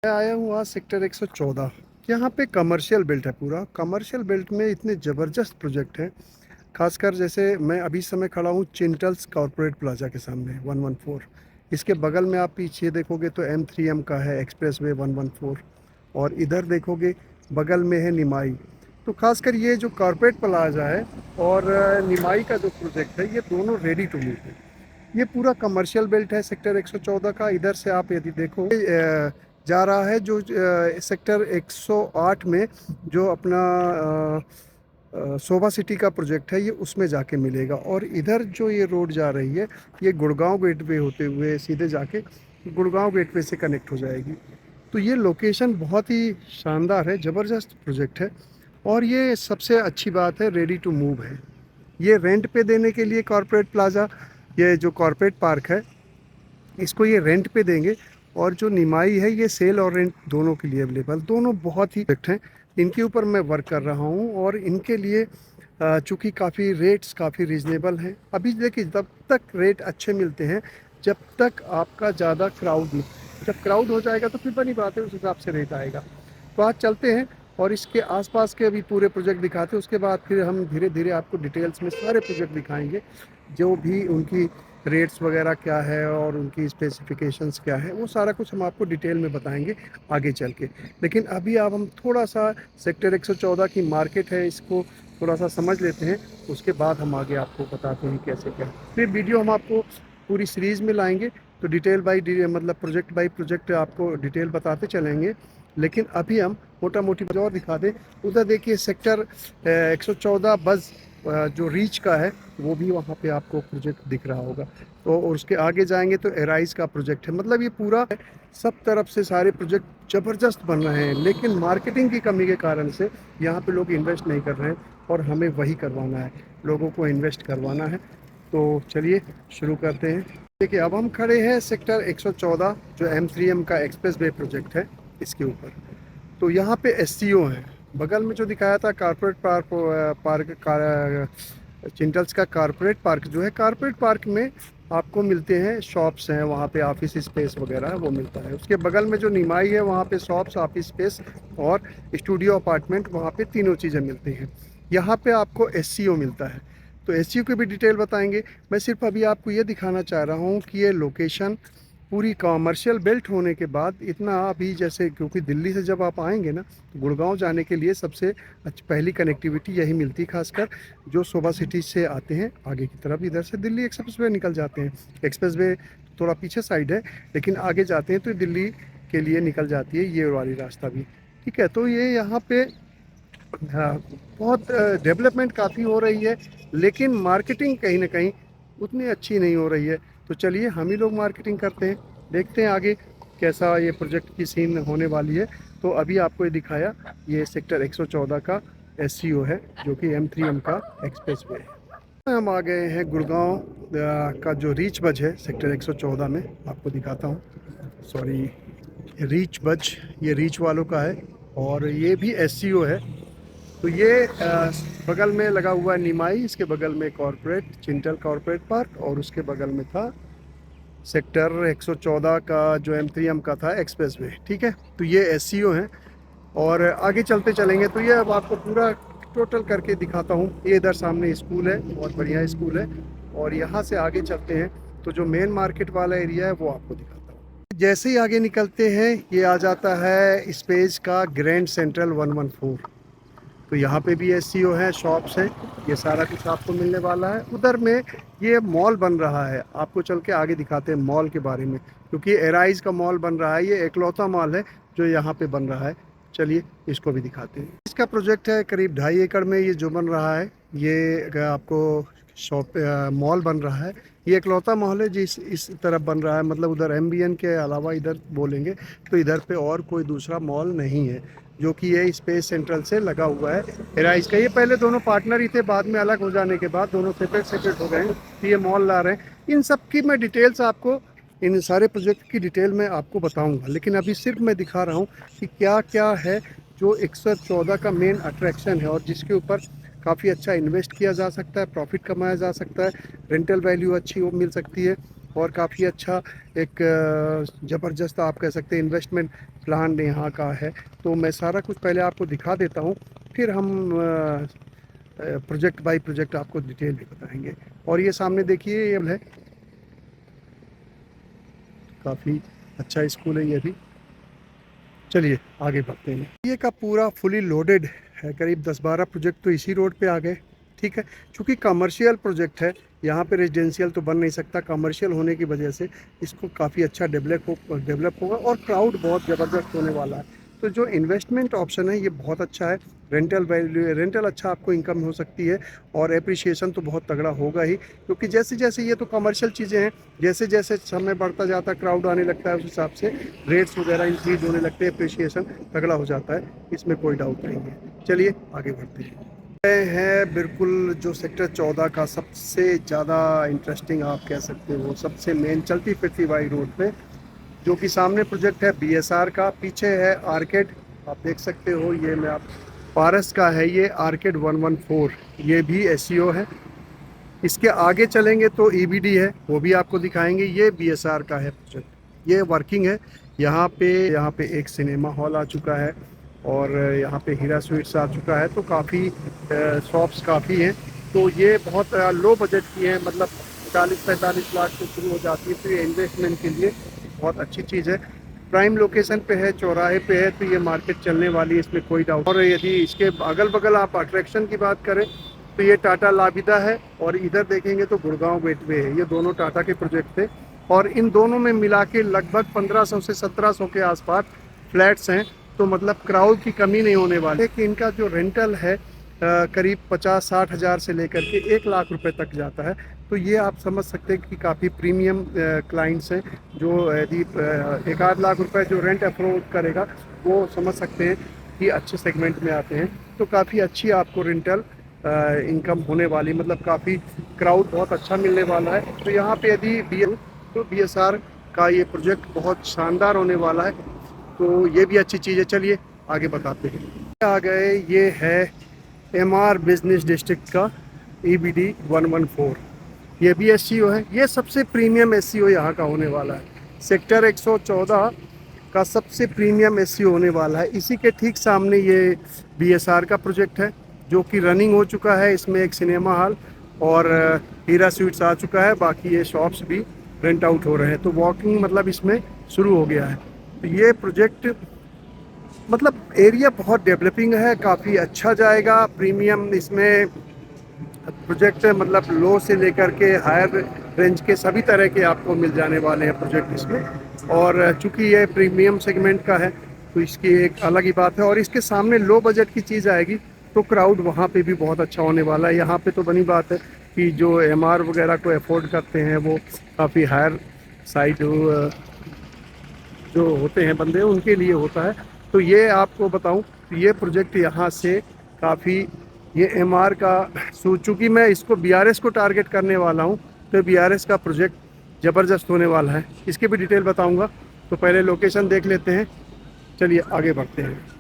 मैं आया हूँ आज सेक्टर 114। यहाँ पे कमर्शियल बेल्ट है। पूरा कमर्शियल बेल्ट में इतने ज़बरदस्त प्रोजेक्ट हैं। खासकर जैसे मैं अभी समय खड़ा हूँ चिंटल्स कॉरपोरेट प्लाजा के सामने 114। इसके बगल में आप पीछे देखोगे तो M3M का है एक्सप्रेस वे 114। और इधर देखोगे बगल में है निमाई। तो खासकर ये जो कॉरपोरेट प्लाजा है और निमाई का जो प्रोजेक्ट है ये दोनों रेडी टू मूव है। ये पूरा कमर्शियल बेल्ट है सेक्टर 114 का। इधर से आप यदि देखो जा रहा है जो सेक्टर 108 में जो अपना शोभा सिटी का प्रोजेक्ट है ये उसमें जाके मिलेगा। और इधर जो ये रोड जा रही है ये गुड़गांव गेटवे होते हुए सीधे जाके गुड़गांव गेटवे से कनेक्ट हो जाएगी। तो ये लोकेशन बहुत ही शानदार है, ज़बरदस्त प्रोजेक्ट है। और ये सबसे अच्छी बात है, रेडी टू मूव है। ये रेंट पे देने के लिए कॉरपोरेट प्लाजा, ये जो कॉरपोरेट पार्क है इसको ये रेंट पे देंगे। और जो निमाई है ये सेल और रेंट दोनों के लिए अवेलेबल, दोनों बहुत ही प्रोजेक्ट हैं। इनके ऊपर मैं वर्क कर रहा हूँ और इनके लिए चूँकि काफ़ी रेट्स काफ़ी रीज़नेबल हैं। अभी देखिए जब तक रेट अच्छे मिलते हैं जब तक आपका ज़्यादा क्राउड नहीं, जब क्राउड हो जाएगा तो फिर बनी बात है उस हिसाब से रेट आएगा। तो आज चलते हैं और इसके आसपास के अभी पूरे प्रोजेक्ट दिखाते हैं। उसके बाद फिर हम धीरे धीरे आपको डिटेल्स में सारे प्रोजेक्ट दिखाएंगे, जो भी उनकी रेट्स वगैरह क्या है और उनकी स्पेसिफिकेशंस क्या है वो सारा कुछ हम आपको डिटेल में बताएंगे आगे चल के। लेकिन अभी आप हम थोड़ा सा सेक्टर 114 की मार्केट है इसको थोड़ा सा समझ लेते हैं, उसके बाद हम आगे आपको बताते हैं कैसे क्या। फिर वीडियो हम आपको पूरी सीरीज़ में लाएंगे तो डिटेल बाई मतलब प्रोजेक्ट बाई प्रोजेक्ट आपको डिटेल बताते चलेंगे। लेकिन अभी हम मोटा मोटी और दिखा दें। उधर देखिए सेक्टर 114 बस जो रीच का है वो भी वहाँ पे आपको प्रोजेक्ट दिख रहा होगा। तो और उसके आगे जाएंगे तो एराइज का प्रोजेक्ट है। मतलब ये पूरा सब तरफ से सारे प्रोजेक्ट ज़बरदस्त बन रहे हैं, लेकिन मार्केटिंग की कमी के कारण से यहाँ पे लोग इन्वेस्ट नहीं कर रहे हैं और हमें वही करवाना है, लोगों को इन्वेस्ट करवाना है। तो चलिए शुरू करते हैं। देखिए अब हम खड़े हैं सेक्टर 114 जो M3M का एक्सप्रेस वे प्रोजेक्ट है इसके ऊपर। तो यहाँ पे SCO है। बगल में जो दिखाया था कारपोरेट चिंटल्स का कारपोरेट पार्क जो है, कारपोरेट पार्क में आपको मिलते हैं शॉप्स हैं, वहाँ पे ऑफिस स्पेस वगैरह है वो मिलता है। उसके बगल में जो निमाई है वहाँ पे शॉप्स, ऑफिस स्पेस और स्टूडियो अपार्टमेंट, वहाँ पे तीनों चीज़ें मिलती हैं। यहाँ पे आपको SCO मिलता है। तो SCO की भी डिटेल बताएंगे। मैं सिर्फ अभी आपको ये दिखाना चाह रहा हूँ कि ये लोकेशन पूरी कॉमर्शियल बेल्ट होने के बाद इतना अभी जैसे, क्योंकि दिल्ली से जब आप आएंगे ना तो गुड़गांव जाने के लिए सबसे पहली कनेक्टिविटी यही मिलती है। खासकर जो शोभा सिटी से आते हैं आगे की तरफ, इधर से दिल्ली एक्सप्रेस वे निकल जाते हैं। एक्सप्रेस वे थोड़ा पीछे साइड है लेकिन आगे जाते हैं तो दिल्ली के लिए निकल जाती है ये वाली रास्ता भी। ठीक है, तो ये यहाँ पे हाँ, बहुत डेवलपमेंट काफ़ी हो रही है, लेकिन मार्केटिंग कहीं ना कहीं उतनी अच्छी नहीं हो रही है। तो चलिए हम ही लोग मार्केटिंग करते हैं, देखते हैं आगे कैसा ये प्रोजेक्ट की सीन होने वाली है। तो अभी आपको ये दिखाया, ये सेक्टर 114 का SCO है जो कि M3M का एक्सप्रेस वे है। हम आ गए हैं गुड़गांव का जो रीच बज है सेक्टर 114 में, आपको दिखाता हूँ। सॉरी, रीच बज ये रीच वालों का है और ये भी SCO है। तो ये बगल में लगा हुआ है निमाई, इसके बगल में कॉरपोरेट चिंटल कॉरपोरेट पार्क और उसके बगल में था सेक्टर 114 का जो M3M का था एक्सप्रेस वे। ठीक है, तो ये SCO हैं और आगे चलते चलेंगे तो ये अब आपको पूरा टोटल करके दिखाता हूँ। ये इधर सामने स्कूल है, बहुत बढ़िया स्कूल है। और यहाँ से आगे चलते हैं तो जो मेन मार्केट वाला एरिया है वो आपको दिखाता हूँ। जैसे ही आगे निकलते हैं ये आ जाता है स्पेस का ग्रैंड सेंट्रल 114। तो यहाँ पे भी SCO है, शॉप्स हैं, ये सारा कुछ आपको मिलने वाला है। उधर में ये मॉल बन रहा है, आपको चल के आगे दिखाते हैं मॉल के बारे में, क्योंकि एराइज का मॉल बन रहा है। ये एकलौता मॉल है जो यहाँ पे बन रहा है। चलिए इसको भी दिखाते हैं। इसका प्रोजेक्ट है करीब 2.5 एकड़ में ये जो बन रहा है। ये आपको शॉप मॉल बन रहा है। ये एकलौता मॉल है जिस इस तरफ बन रहा है, मतलब उधर MBN के अलावा इधर बोलेंगे तो इधर पे और कोई दूसरा मॉल नहीं है, जो कि ये स्पेस सेंट्रल से लगा हुआ है एराइज का। ये पहले दोनों पार्टनर ही थे, बाद में अलग हो जाने के बाद दोनों सेपरेट सेपरेट हो गए हैं, तो ये मॉल ला रहे हैं। इन सब की मैं डिटेल्स आपको, इन सारे प्रोजेक्ट की डिटेल में आपको बताऊंगा, लेकिन अभी सिर्फ मैं दिखा रहा हूँ कि क्या क्या है जो 114 का मेन अट्रैक्शन है और जिसके ऊपर काफ़ी अच्छा इन्वेस्ट किया जा सकता है, प्रॉफिट कमाया जा सकता है, रेंटल वैल्यू अच्छी मिल सकती है और काफ़ी अच्छा एक ज़बरदस्त आप कह सकते हैं इन्वेस्टमेंट प्लान यहाँ का है। तो मैं सारा कुछ पहले आपको दिखा देता हूँ, फिर हम प्रोजेक्ट बाय प्रोजेक्ट आपको डिटेल भी बताएंगे। और ये सामने देखिए ये है, काफ़ी अच्छा स्कूल है ये भी। चलिए आगे बढ़ते हैं। ये का पूरा फुली लोडेड है, करीब 10-12 प्रोजेक्ट तो इसी रोड पे आ गए। ठीक है, चूँकि कमर्शियल प्रोजेक्ट है, यहाँ पे रेजिडेंशियल तो बन नहीं सकता, कमर्शियल होने की वजह से इसको काफ़ी अच्छा डेवलप होगा और क्राउड बहुत ज़बरदस्त होने वाला है। तो जो इन्वेस्टमेंट ऑप्शन है ये बहुत अच्छा है। रेंटल वैल्यू, रेंटल अच्छा आपको इनकम हो सकती है और एप्रिसिएशन तो बहुत तगड़ा होगा ही, क्योंकि जैसे जैसे ये तो कमर्शियल चीज़ें हैं, जैसे जैसे समय बढ़ता जाता है, क्राउड आने लगता है, उस हिसाब से रेट्स वगैरह इंक्रीज होने लगते हैं, एप्रिसिएशन तगड़ा हो जाता है, इसमें कोई डाउट नहीं है। चलिए आगे बढ़ते हैं। है बिल्कुल जो सेक्टर 14 का सबसे ज़्यादा इंटरेस्टिंग आप कह सकते हो, सबसे मेन चलती फिरती वाई रोड पे, जो कि सामने प्रोजेक्ट है बीएसआर का, पीछे है आर्केड, आप देख सकते हो। ये मैं आप पारस का है ये आर्केड 114, ये भी एसईओ है। इसके आगे चलेंगे तो ईबीडी है, वो भी आपको दिखाएंगे। ये बीएसआर का है प्रोजेक्ट, ये वर्किंग है। यहाँ पे एक सिनेमा हॉल आ चुका है और यहाँ पे हीरा स्वीट्स आ चुका है। तो काफ़ी शॉप्स काफ़ी हैं। तो ये बहुत लो बजट की है, मतलब 40-45 लाख से शुरू हो जाती है। तो ये इन्वेस्टमेंट के लिए बहुत अच्छी चीज़ है। प्राइम लोकेशन पे है, चौराहे पे है, तो ये मार्केट चलने वाली है, इसमें कोई डाउट। और यदि इसके अगल बगल आप अट्रैक्शन की बात करें तो ये टाटा लाविदा है और इधर देखेंगे तो गुड़गांव गेटवे है। ये दोनों टाटा के प्रोजेक्ट थे और इन दोनों में मिला के लगभग 1500 से 1700 के आसपास फ्लैट्स हैं। तो मतलब क्राउड की कमी नहीं होने वाली है। कि इनका जो रेंटल है करीब 50-60 हज़ार से लेकर के 1 लाख रुपए तक जाता है। तो ये आप समझ सकते हैं कि काफ़ी प्रीमियम क्लाइंट्स हैं, जो यदि 1-8 लाख रुपए जो रेंट अफोर्ड करेगा, वो समझ सकते हैं कि अच्छे सेगमेंट में आते हैं। तो काफ़ी अच्छी आपको रेंटल इनकम होने वाली, मतलब काफ़ी क्राउड बहुत अच्छा मिलने वाला है। तो यहाँ पे यदि बीएसआर का ये प्रोजेक्ट बहुत शानदार होने वाला है, तो ये भी अच्छी चीज़ है। चलिए आगे बताते हैं। आ गए, ये है एमआर बिजनेस डिस्ट्रिक्ट का ईबीडी 114, ये भी एससीओ है। ये सबसे प्रीमियम एससीओ यहाँ का होने वाला है। सेक्टर 114 का सबसे प्रीमियम एससीओ होने वाला है। इसी के ठीक सामने ये बीएसआर का प्रोजेक्ट है, जो कि रनिंग हो चुका है। इसमें एक सिनेमा हॉल और हीरा स्वीट्स आ चुका है, बाकी ये शॉप्स भी रेंट आउट हो रहे हैं। तो वॉकिंग मतलब इसमें शुरू हो गया है। तो ये प्रोजेक्ट मतलब एरिया बहुत डेवलपिंग है, काफ़ी अच्छा जाएगा। प्रीमियम इसमें प्रोजेक्ट मतलब लो से लेकर के हायर रेंज के सभी तरह के आपको मिल जाने वाले हैं प्रोजेक्ट इसमें। और चूंकि ये प्रीमियम सेगमेंट का है तो इसकी एक अलग ही बात है। और इसके सामने लो बजट की चीज़ आएगी तो क्राउड वहाँ पे भी बहुत अच्छा होने वाला है। यहाँ पे तो बनी बात है कि जो एमआर वगैरह को अफोर्ड करते हैं वो काफ़ी हायर साइड जो होते हैं बंदे, उनके लिए होता है। तो ये आपको बताऊं, ये प्रोजेक्ट यहाँ से काफ़ी, ये एमआर का चूँकि मैं इसको बीआरएस को टारगेट करने वाला हूँ, तो बीआरएस का प्रोजेक्ट ज़बरदस्त होने वाला है। इसके भी डिटेल बताऊँगा, तो पहले लोकेशन देख लेते हैं। चलिए आगे बढ़ते हैं।